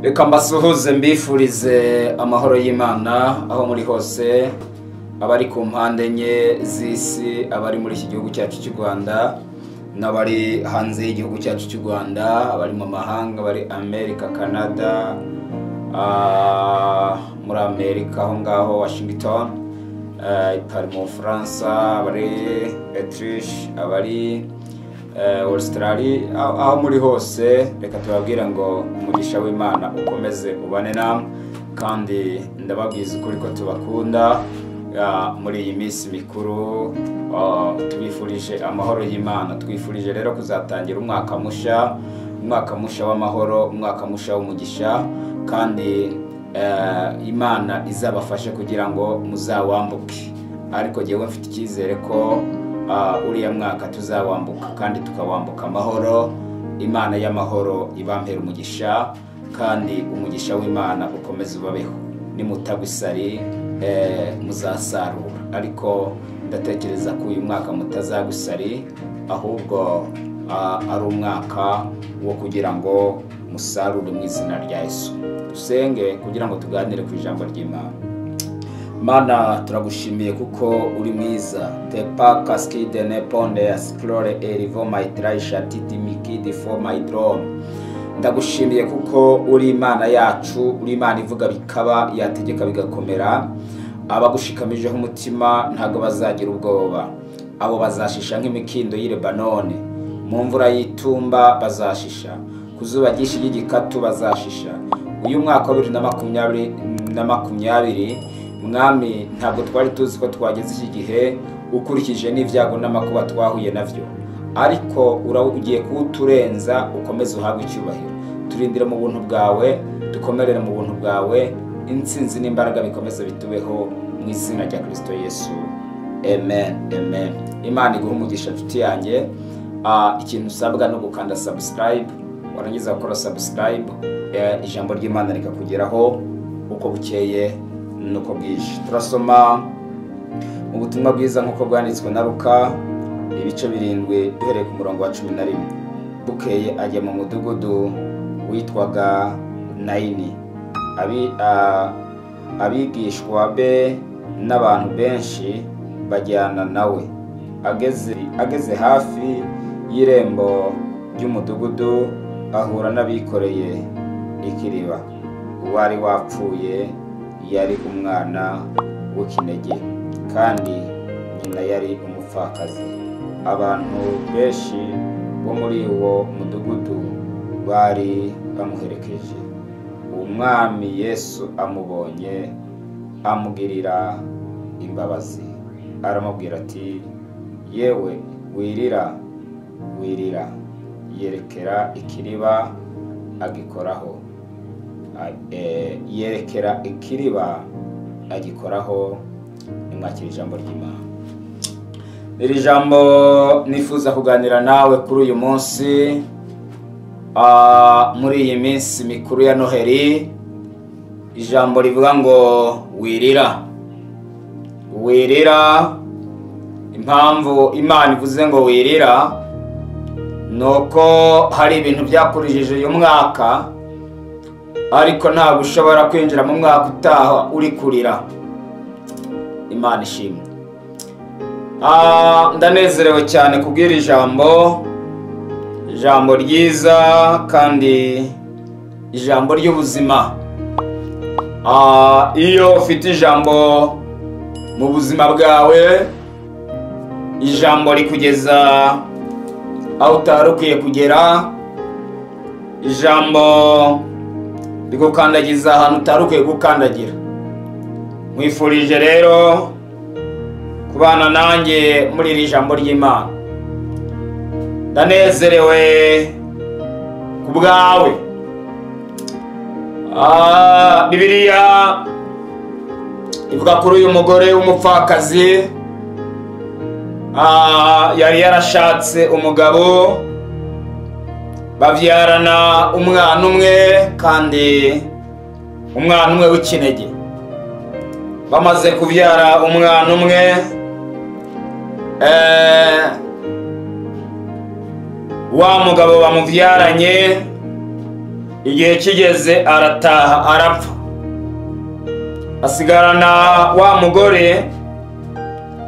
Reka mbasuhuze mbifurize amahoro y'Imana aho muri hose, abari ku mpande enye z'isi, abari muri iki gihugu cyacu cy'u Rwanda n'abari hanze y'igihugu cyacu cy'u Rwanda, abari mu mahanga, bari Amerika, Canada, muri Amerika aho ngaho Washington, pari mu Faransa, abari Autriche, abari Australia, aho muri hose. Reka tubabwira ngo umugisha w'Imana ukomeze ubane namwe, kandi ndababwiza ukuri ko tubakunda muri iyi minsi mikuru. Tubifurije amahoro y'Imana, twifurije rero kuzatangira umwaka musha w'amahoro, umwaka musha w'umugisha, kandi Imana izabafashe kugira ngo muzawambuke. Ariko jyewe mfite icyizere ko uriya mwaka tuzawambuka kandi tukawambuka amahoro. Imana y'amahoro ibampera umugisha, kandi umugisha w'Imana ukomeze ubabeho. Nimutagwa isari muzasarura, ariko ndatekereza ko uyu mwaka mutazagwa isari, ahubwo ari umwaka wo kugira ngo musarure mu izina rya Yesu. Dusenge kugira ngo tuganire ku ijambo ry'Imana. Mana, turagushimiye kuko uri mwiza. Tepa kaskide ne ponde asclore erivo my traisha titi mikidi for my drone. Ndagushimiye kuko uri Imana yacu, uri Imana ivuga bikaba, yategeka bigakomera. Abagushikamijeho umutima ntago bazagira ubwoba. Abo bazashisha nk'imikindo y'i Lebanone, mu mvura y'itumba bazashisha, kuzuba ryinshi ry'igikatu bazashisha. Uyu mwaka wa 2020 Mwami, ntabwo twari tuzi ko twageze iki gihe ukurikije n'ivyago n'amakuba twahuye navyo, ariko ugiye kuturenza. Ukomeze uhabwe icyubahiro, turindire mu buntu bwawe, dukomerere mu buntu bwawe. Intsinzi n'imbaraga bikomeze bitubeho mu izina rya Kristo Yesu, amen, amen. Imana iguhe umugisha nshuti yanjye. Ikintu usabwa no gukanda subscribe, warangiza gukora subscribe, ijambo ry'Imana rikakugeraho uko bukeye nuko bwije. Turasoma mu butumwa bwiza nk'uko bwanditswe na Luka, ibice 7 duhereye ku murongo wa 11. Bukeye ajya mu mudugudu witwaga Naini. Abigishwa be n'abantu benshi bajyana nawe. Ageze hafi y'irembo ry'umudugudu, ahura n'abikoreye ikiriba. Uwari wapfuye yari umwana w'ikinege, kandi nyina yari umupfakazi. Abantu benshi bo muri uwo mudugudu bari bamuherekeje. Umwami Yesu amubonye, amugirira imbabazi, aramubwira ati, yewe wirira, yerekera ikiriba agikoraho. Yerekera ikiriba agikoraho. Nimwakira ijambo ry'Imana. Iri jambo nifuza kuganira nawe kuri uyu munsi, muri iyi minsi mikuru ya Noheli. Ijambo rivuga ngo wirira. Impamvu Imana ivuze ngo wirira, nuko hari ibintu byakurijije uyu mwaka, ariko ntabwo ushobora kwinjira mu mwaka utaha uri kurira. Imana ishimwe. Ndanezerewe cyane kubwira ijambo ryiza, kandi ijambo ry'ubuzima. Iyo ufite ijambo mu buzima bwawe, ijambo rikugeza aho utari ukwiye kugera, ijambo rigukandagiza ahantu utari ukwiye gukandagira. Mwifurije rero kubana nanjye muri iri jambo ry'Imana. Ndanezerewe ku bwawe. Bibiliya ivuga kuri uyu mugore w'umupfakazi. Yari yarashatse umugabo, bavyarana umwana umwe, kandi umwana umwe w'ikinege. Bamaze kuvyara umwana umwe, wa mugabo bamuvyaranye igihe kigeze arataha arapfa, asigarana wa mugore,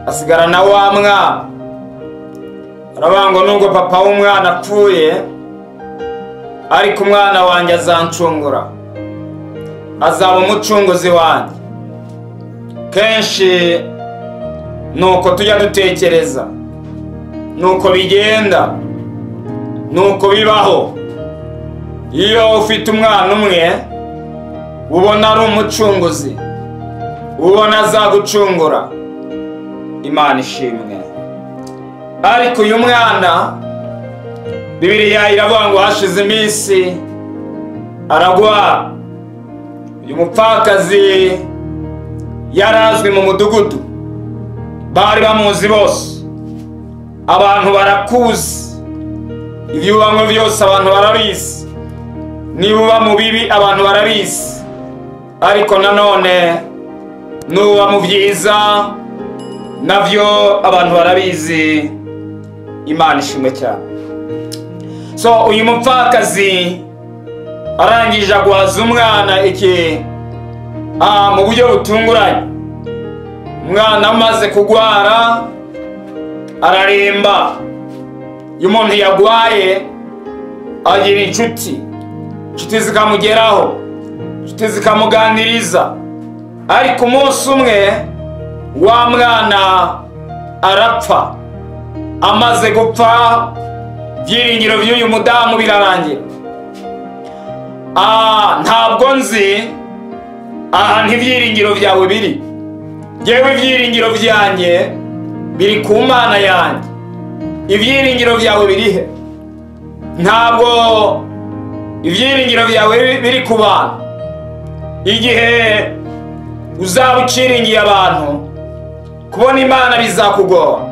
asigarana wa mwana. Aravuga ngo nubwo papa w'umwana apfuye, ariko umwana wanjye azancungura, azaba umucunguzi wanjye. Kenshi nuko tujya dutekereza, nuko bigenda, nuko bibaho. Iyo ufite umwana umwe ubona ari umucunguzi, ubona azagucungura, Imana ishimwe. Ariko uyu mwana Bibiliya iravuga ngo hashize iminsi aragwa. Uyu mupfakazi yarazwi mu mudugudu, bari bamuzi bose, abantu barakuzi, ibyo ubamo byose abantu barabizi, niba uba mu bibi abantu barabizi, ariko nanone nuba mu byiza navyo abantu barabizi. Imana ishimwe cyane. So uyu mupfakazi arangije agwaza umwana mu buryo butunguranye. Umwana amaze kugwara araremba. Iyo umuntu yagwaye agira inshuti zikamugeraho, inshuti zikamuganiriza. Ariko umunsi umwe wa mwana arapfa. Amaze gupfa, byiringiro by'uyu mudamu birarangira. Ntabwo nzi ahantu ibyiringiro byawe biri. Yewe ibyiringiro byanjye biri ku Mana yanjye. Ibyiringiro byawe birihe? Ntabwo ibyiringiro byawe biri ku bantu. Igihe uzaba ukiringiye abantu, kubona Imana bizakugora.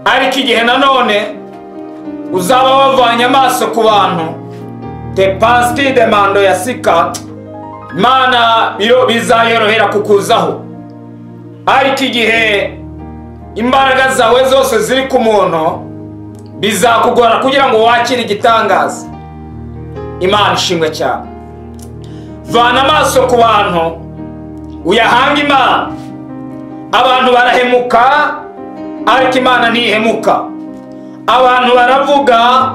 Ariko igihe nanone uzaba wavanye amaso ku bantu, te pasti demando ya sika, Imana bizayorohera kukuzaho. Ariko igihe imbaraga zawe zose ziri ku muntu, bizakugora kugira ngo wakire igitangaza. Imana ishimwe cyane. Vana amaso ku bantu, uyahanga Imana. Abantu barahemuka, ariko Imana ntihemuka. Abantu baravuga,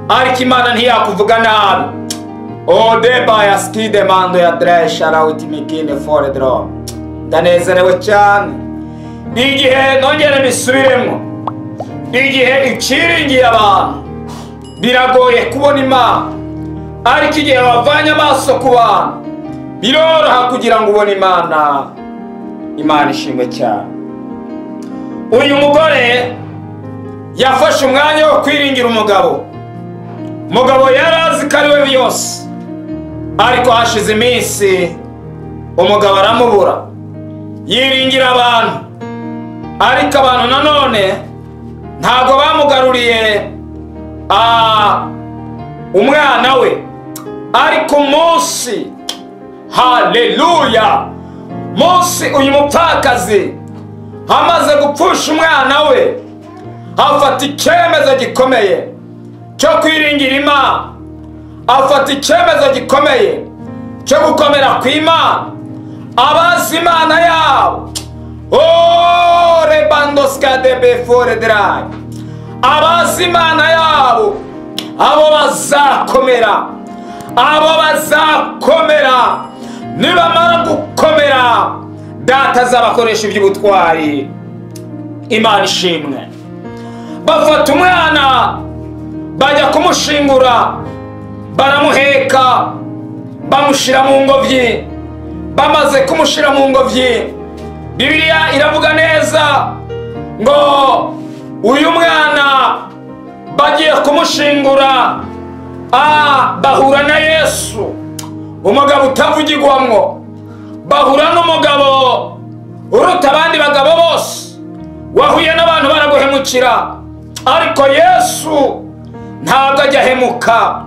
ariko Imana ntiyakuvuga nabi. Deba ya skide mando ya dresha rawiti mikine fore dro. Ndanezerewe cyane. Igihe nongere bisubiremo, igihe ikiringiye abantu biragoye kubona Imana, ariko igihe wavanye amaso ku bantu biroroha kugira ngo ubone Imana. Imana ishimwe cyane. Uyu mugore yafashe umwanya wo kwiringira umugabo. Umugabo yarazi ko ari we byose, ariko hashize iminsi umugabo aramubura. Yiringira abantu, ariko abantu nanone ntabwo bamugaruriye umwana we. Ariko munsi, haleluya, munsi uyu mupfakazi amaze gupfusha umwana we, afata icyemezo gikomeye cyo kwiringira Imana. Afata icyemezo gikomeye cyo gukomera ku Imana. Abazi Imana yabo, rebandoska de before dry, abazi Imana yabo, abo bazakomera, abo bazakomera. Nibamara gukomera, Data azabakoresha iby'ubutwari. Imana ishimwe. Bafata umwana bajya kumushingura, baramuheka, bamushira mu ngobyi. Bamaze kumushira mu ngobyi, Bibiliya iravuga neza ngo uyu mwana bagiye kumushingura, bahura na Yesu, umugabo utavugirwamwo. Bahura n'umugabo uruta abandi bagabo bose. Wahuye n'abantu baraguhemukira, ariko Yesu ntabwo ajya ahemuka.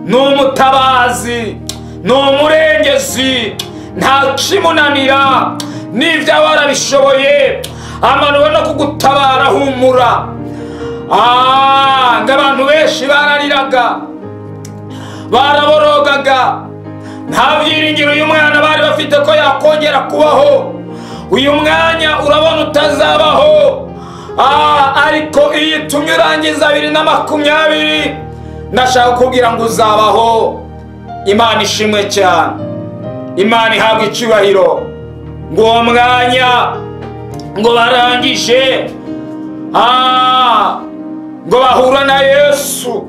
Ni umutabazi, ni umurengezi, nta kimunanira. N'ibyo warabishoboye, amanuwe no kugutabara, humura. Ngo abantu benshi barariraga, baraborogaga, nta byiringiro uyu mwana bari bafite ko yakongera kubaho. Uyu mwanya urabona utazabaho, ariko iyi tumye urangiza 2020 ndashaka kubwira ngo uzabaho. Imana ishimwe cyane, Imana ihabwa icyubahiro. Ngo uwo mwanya ngo barangije ngo bahura na Yesu,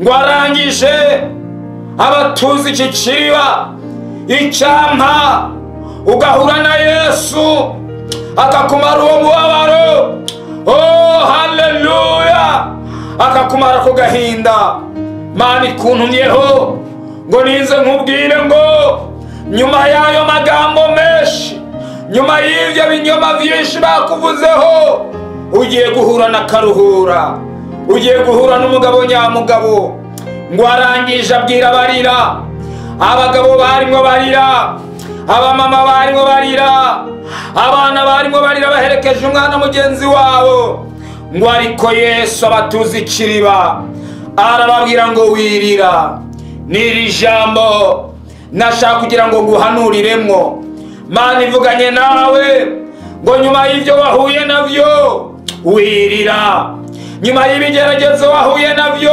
ngo arangije abatuzi iki kiriba icyampa ugahura na Yesu akakumara uwo mubabaro. Oh haleluya, akakumara ku gahinda. Mana ikuntumyeho ngo nize nkubwire ngo nyuma y'ayo magambo menshi, nyuma y'ibyo binyoma byinshi bakuvuzeho, ugiye guhura na Karuhura, ugiye guhura n'umugabo nyamugabo. Ngo arangije abwira barira, abagabo barimo barira, abamama barimo barira, abana barimo barira baherekeje umwana mugenzi wabo. Ngo ariko Yesu abatuzi ikiriba arababwira ngo wirira. N'iri jambo nashaka kugira ngo nguhanuriremo. Mana ivuganye nawe ngo nyuma y'ibyo wahuye nabyo wirira, nyuma y'ibigeragezo wahuye nabyo,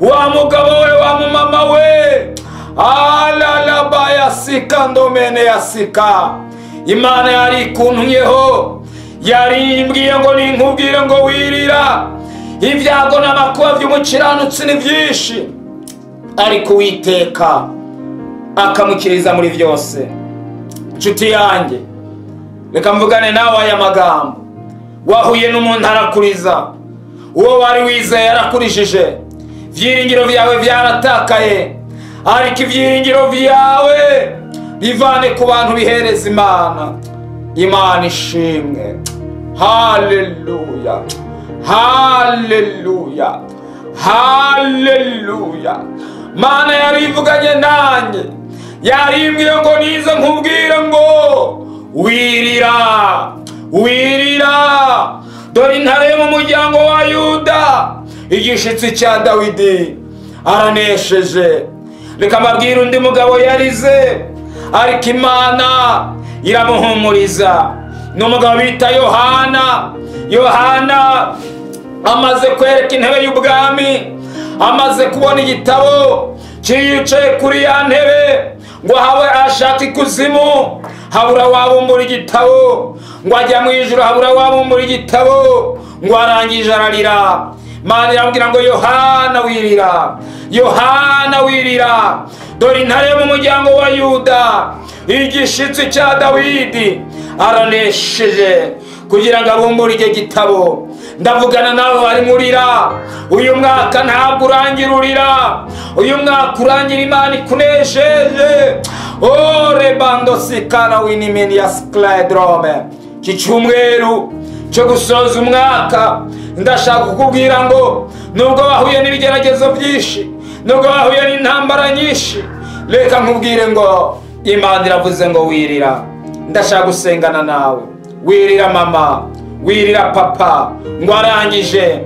wa mugabo we, wa mumama we, alalabaya sika ndomene ya sika. Imana yari ikuntumyeho, yari imbwiye ngo ninkubwire ngo wirira. Ibyago n'amakuba by'umukiranutsi ni byinshi, ariko Uwiteka akamukiriza muri byose. Nshuti yanjye, reka mvugane nawe aya magambo. Wahuye n'umuntu arakuriza, uwo wari wizeye yarakurishije, ibyiringiro byawe byaratakaye, ariko ibyiringiro byawe bivane ku bantu bihereza Imana. Imana ishimwe. Haleluya, haleluya, haleluya. Mana yari ivuganye nanjye, yari imbwiye ngo nize nkubwire ngo wirira, wirira. Dore intare yo mu muryango wa Yuda, igishitsi cya Dawidi, aranesheje. Reka mbabwire undi mugabo yarize, ariko Imana iramuhumuriza. N'umugabo bita Yohana. Yohana amaze kwereka intebe y'ubwami, amaze kubona igitabo cyicaye kuri ya ntebe, ngo hawe ashaka ikuzimu habura wabumbura igitabo, ngo ajya mu ijuru habura wabumbura igitabo. Ngo arangije ararira. Mana irambwira ngo Yohana wirira, Yohana wirira. Dore intare yo mu muryango wa Yuda, igishitsi cya Dawidi, aranesheje kugira ngo abumbure icyo gitabo. Ndavugana nawe bari murira. Uyu mwaka ntabwo urangira urira, uyu mwaka urangira Imana ikunesheje. Rebando sikana winimeni ya skledrome. Iki cyumweru cyo gusoza umwaka ndashaka kukubwira ngo nubwo wahuye n'ibigeragezo byinshi, nubwo wahuye n'intambara nyinshi, reka nkubwire ngo Imana iravuze ngo wirira. Ndashaka gusengana nawe. Wirira mama, wirira papa. Ngo arangije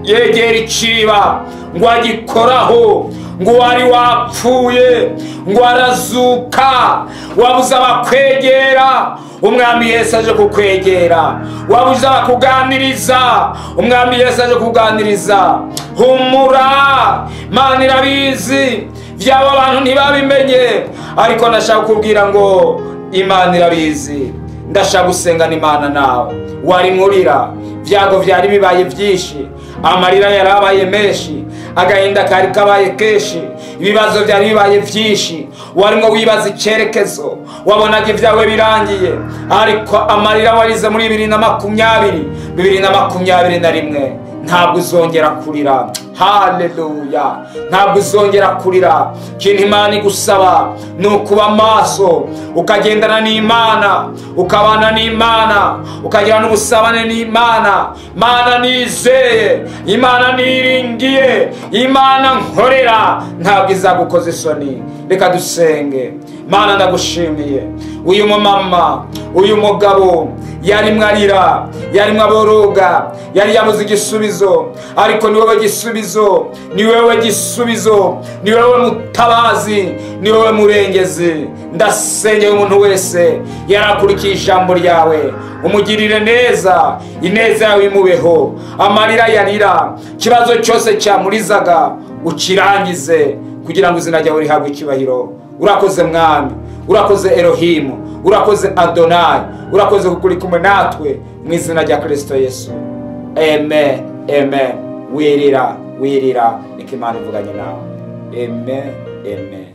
yegera ikiba, ngo agikoraho, ngo wari wapfuye, ngo arazuka. Wabuze abakwegera, umwami Yesu aje kukwegera. Wabuze abakuganiriza, umwami Yesu aje kuganiriza. Humura, Mana irabizi. Byaba abantu ntibabimenye, ariko ndashaka kubwira ngo Imana irabizi. Ndashaka gusengana Imana nawe. Wari murira, byago byari bibaye byinshi, amarira yarabaye menshi, agahinda kari kabaye kenshi, ibibazo byari bibaye byinshi. Warimo wibaza icyerekezo, wabonaga ibyawe birangiye, ariko amarira warize muri 2021 ntabwo uzongera kurira. Haleluya, ntabwo uzongera kurira. Kintu Imana igusaba ni ukuba maso, ukagendana n'Imana, ukabana n'Imana, ukagira n'ubusabane n'Imana. Mana nizeye, Imana niringiye, Imana nkorera, ntabwo izagukoza isoni. Reka dusenge. Mana ndagushimiye. Uyu mumama, uyu mugabo yarimwe arira, yarimwe aboroga, yari yabuze igisubizo, ariko ni wowe gisubizo, ni wowe gisubizo, ni wowe mutabazi, ni wowe murengezi. Ndasengeye umuntu wese yarakurikiye ijambo ryawe, umugirire neza, ineza yawe imubeho, amarira yarira, kibazo cyose cyamurizaga ukirangize kugira ngo izina ryawe rihabwe icyubahiro. Urakoze Mwami, urakoze Elohimu, urakoze Adonai, urakoze kukuri kumwe natwe mu izina rya Kristo Yesu. Amen, amen. Wirira, niko Imana ivuganye nawe. Amen, amen.